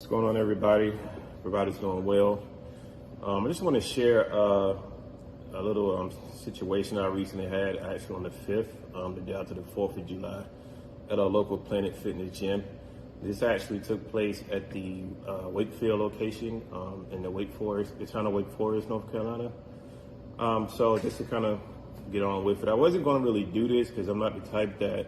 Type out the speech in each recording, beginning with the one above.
What's going on, everybody? Everybody's doing well. I just want to share a little situation I recently had, actually on the 5th, the day after the 4th of July, at our local Planet Fitness gym. This actually took place at the Wakefield location in the town of Wake Forest, North Carolina. So just to kind of get on with it, I wasn't going to really do this because I'm not the type that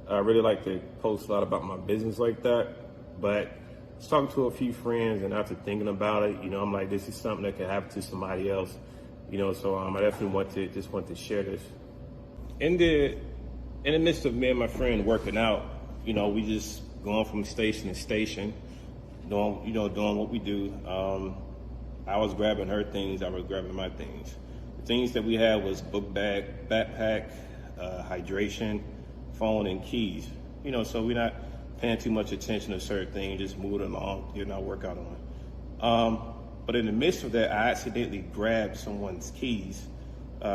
I really like to post a lot about my business like that. But I was talking to a few friends, and after thinking about it, I'm like, this is something that could happen to somebody else, so I definitely want to share this. In the midst of me and my friend working out, we just going from station to station, doing what we do. I was grabbing her things, I was grabbing my things. The things that we had was book bag, backpack, hydration, phone, and keys. So we're not paying too much attention to certain things, just moving along, getting our workout on. But in the midst of that, I accidentally grabbed someone's keys,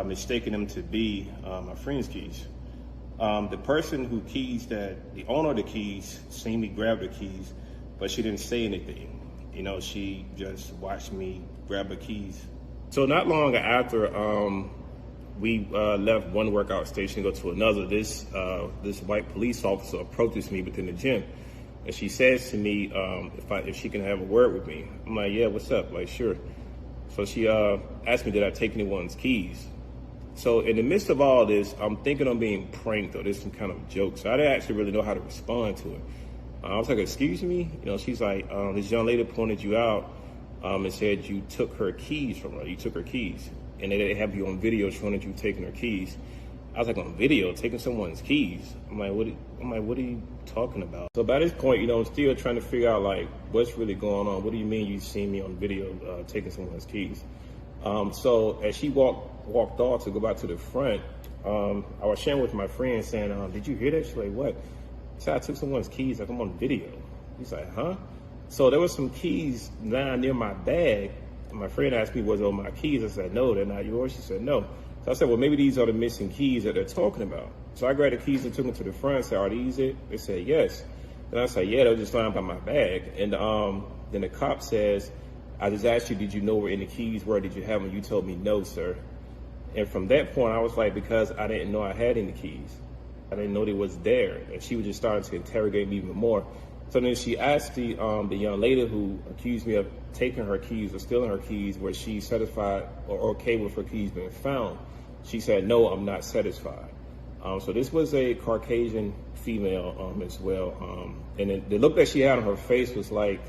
mistaking them to be my friend's keys. The person the owner of the keys, seen me grab the keys, but she didn't say anything. She just watched me grab the keys. So not long after we left one workout station to go to another, this white police officer approaches me within the gym, and she says to me if she can have a word with me. I'm like, yeah, what's up? Like, sure. So she asked me, did I take anyone's keys? So in the midst of all this, I'm thinking I'm being pranked or there's some kind of joke. So I didn't actually really know how to respond to it. I was like, excuse me? She's like, this young lady pointed you out and said you took her keys from her. You took her keys. And they have you on video showing that you've taken her keys. I was like, on video, taking someone's keys? I'm like, what are you talking about? So by this point, I'm still trying to figure out, like, what's really going on? What do you mean you seen me on video taking someone's keys? So as she walked off to go back to the front, I was sharing with my friend saying, did you hear that? She's like, what? I said, I took someone's keys, like, I'm on video. He's like, huh? So there was some keys lying near my bag. My friend asked me, was it on my keys? I said, no, they're not yours. She said, no. So I said, well, maybe these are the missing keys that they're talking about. So I grabbed the keys and took them to the front and said, are these it? They said, yes. And I said, yeah, they were just lying by my bag. And then the cop says, I just asked you, did you know where any keys were? Did you have them? You told me no, sir. And from that point, I was like, because I didn't know I had any keys. I didn't know they was there. And she was just starting to interrogate me even more. So then she asked the young lady who accused me of taking her keys or stealing her keys, was she satisfied or okay with her keys being found? She said, no, I'm not satisfied. So this was a Caucasian female as well. And the look that she had on her face was like,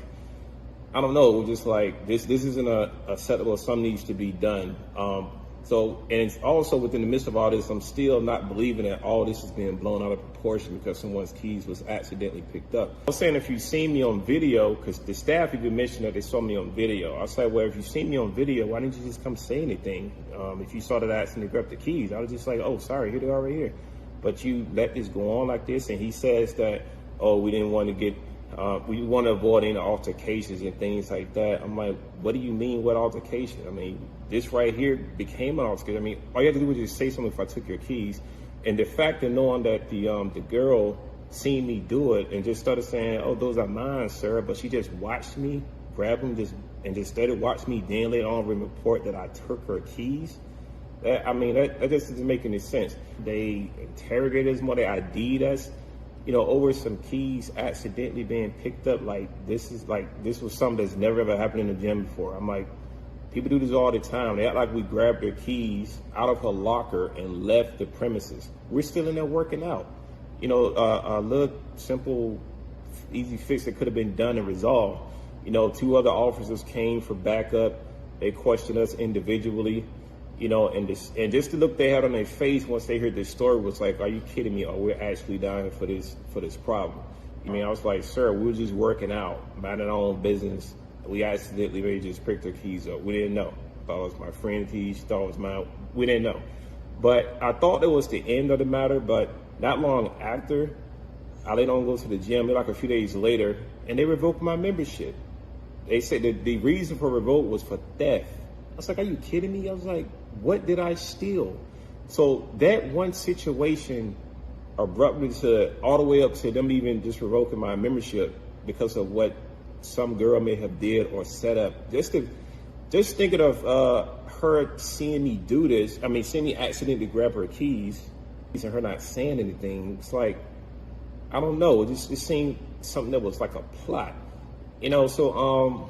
I don't know, it was just like, this isn't acceptable, something needs to be done. And it's also within the midst of all this, I'm still not believing that all this is being blown out of proportion because someone's keys was accidentally picked up. I was saying, if you've seen me on video, because the staff even mentioned that they saw me on video. I said, well, if you've seen me on video, why didn't you just come say anything? If you saw that I accidentally grabbed the keys, I was just like, oh, sorry, here they are right here. But you let this go on like this, and he says that, oh, we didn't want to get, we want to avoid any altercations and things like that. I'm like, what do you mean, what altercation? I mean, this right here became an altercation. I mean, all you have to do was just say something if I took your keys. And the fact of knowing that the girl seen me do it and just started saying, oh, those are mine, sir. But she just watched me grab them and just started watching me then later on report that I took her keys. That just doesn't make any sense. They interrogated us more, they ID'd us, over some keys accidentally being picked up. This was something that's never ever happened in the gym before. I'm like, people do this all the time. They act like we grabbed their keys out of her locker and left the premises. We're still in there working out. A little simple, easy fix that could have been done and resolved. 2 other officers came for backup. They questioned us individually. And just the look they had on their face once they heard this story was like, are you kidding me? Or we're actually down here for this problem. I was like, sir, we were just working out, minding our own business. We accidentally maybe just picked her keys up. We didn't know. Thought it was my friend's keys, thought it was mine. We didn't know. But I thought it was the end of the matter, but not long after, I later on go to the gym, like a few days later, and they revoked my membership. They said that the reason for revoke was for theft. I was like, are you kidding me? I was like, what did I steal? So that one situation abruptly to all the way up to them even just revoking my membership because of what some girl may have did or set up. Just thinking of her seeing me do this. I mean, seeing me accidentally grab her keys and her not saying anything. It's like, I don't know. It seemed something that was like a plot, you know. So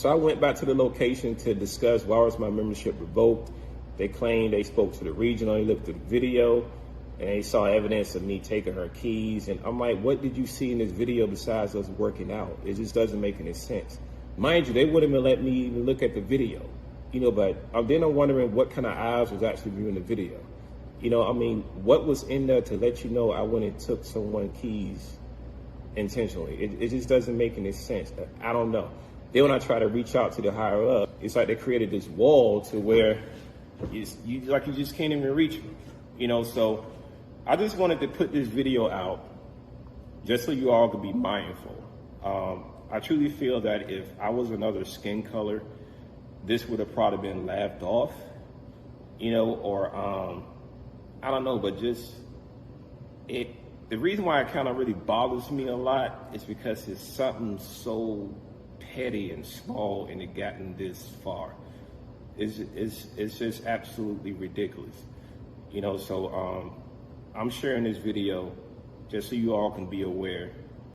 I went back to the location to discuss why was my membership revoked. They claimed they spoke to the regional, they looked at the video, and they saw evidence of me taking her keys. And I'm like, what did you see in this video besides us working out? It just doesn't make any sense. Mind you, they wouldn't even let me even look at the video, you know, but then I'm wondering what kind of eyes was actually viewing the video. You know, I mean, what was in there to let you know I went and took someone's keys intentionally? It just doesn't make any sense. I don't know. Then when I try to reach out to the higher up, it's like they created this wall to where you just can't even reach me, you know. So I just wanted to put this video out just so you all could be mindful. I truly feel that if I was another skin color, this would have probably been laughed off, you know, or I don't know, but just the reason why it kind of really bothers me a lot is because it's something so petty and small and it gotten this far. It's just absolutely ridiculous, you know. So I'm sharing this video just so you all can be aware